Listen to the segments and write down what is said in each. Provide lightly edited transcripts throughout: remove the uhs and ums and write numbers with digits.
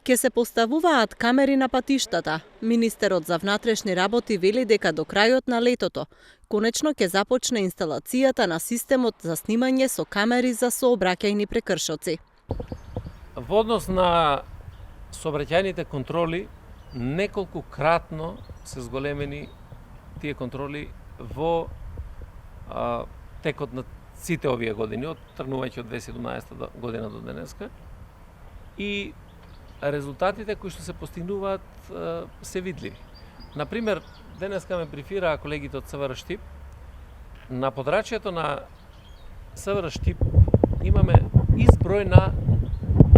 Ке се поставуваат камери на патиштата. Министерот за внатрешни работи вели дека до крајот на летото конечно ќе започне инсталацијата на системот за снимање со камери за сообраќајни прекршоци. Во однос на сообраќајните контроли, неколку кратно се зголемени тие контроли во текот на сите овие години, од тргнувајќи од 2017 година до денеска. И резултатите кои што се постигнуваат се видливи. Например, денеска ме брифираа колегите од СВР Штип. На подрачјето на СВР Штип имаме изброј на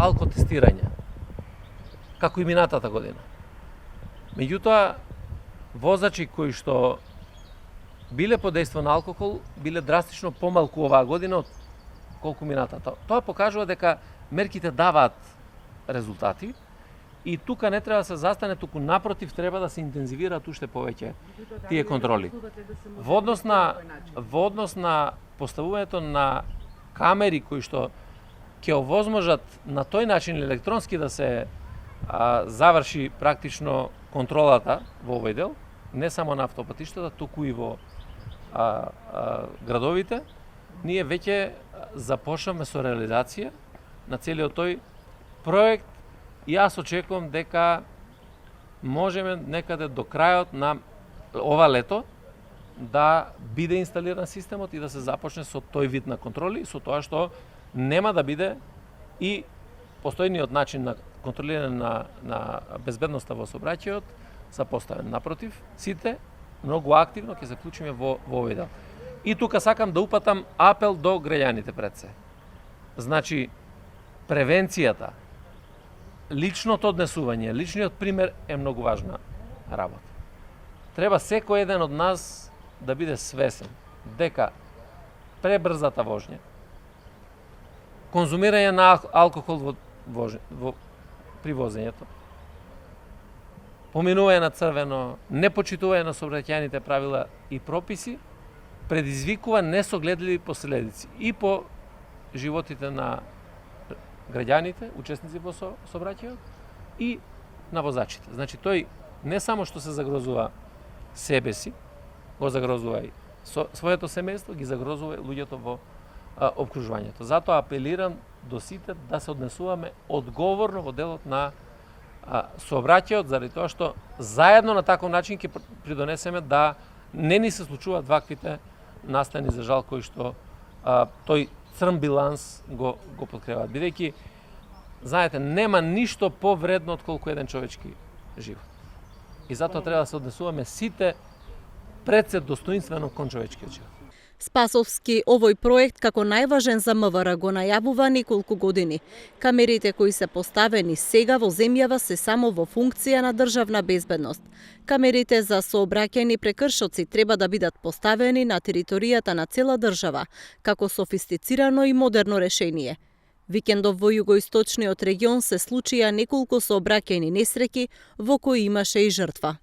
алкотестирања, како и минатата година. Меѓутоа, возачи кои што биле под дејство на алкохол, биле драстично помалку оваа година од колку минатата. Тоа покажува дека мерките даваат резултати и тука не треба да се застане, туку напротив треба да се интензивираат уште повеќе тие контроли. Во однос на поставувањето на камери кои што ќе овозможат на тој начин електронски да се заврши практично контролата во овој дел, не само на автопатиштата, туку и во градовите, ние веќе започнавме со реализација на целиот тој проект и јас очекувам дека можеме некаде до крајот на ова лето да биде инсталиран системот и да се започне со тој вид на контроли, со тоа што нема да биде и постојниот начин на контролирање на безбедноста во сообраќајот запоставен. Напротив, сите многу активно ќе се вклучиме во овој дел. И тука сакам да упатам апел до граѓаните пред се. Значи, превенцијата, личното однесување, личниот пример е многу важна работа. Треба секој еден од нас да биде свесен дека пребрзата воžnја, конзумирање на алкохол при возењето, поминување на црвено, непочитување на сообраќајните правила и прописи, предизвикува несогледливи последици и по животите на граѓаните, учесници во сообраќајот и на возачите. Значи, тој не само што се загрозува себе си, го загрозува и своето семејство, ги загрозува луѓето во обкружувањето. Затоа апелирам до сите да се однесуваме одговорно во делот на сообраќајот, заради тоа што заедно на таков начин ќе придонесеме да не ни се случуваат ваквите настани за жал кои што тој црн биланс го подкреваат. Бидејќи, знаете, нема ништо повредно од колку еден човечки живот. И затоа треба да се однесуваме сите пред се достоинствено кон човечкиот живот. Спасовски овој проект како најважен за МВР го најавува неколку години. Камерите кои се поставени сега во земјава се само во функција на државна безбедност. Камерите за сообраќајни прекршоци треба да бидат поставени на територијата на цела држава, како софистицирано и модерно решение. Викендов во југоисточниот регион се случија неколку сообраќајни несреќи во кои имаше и жртва.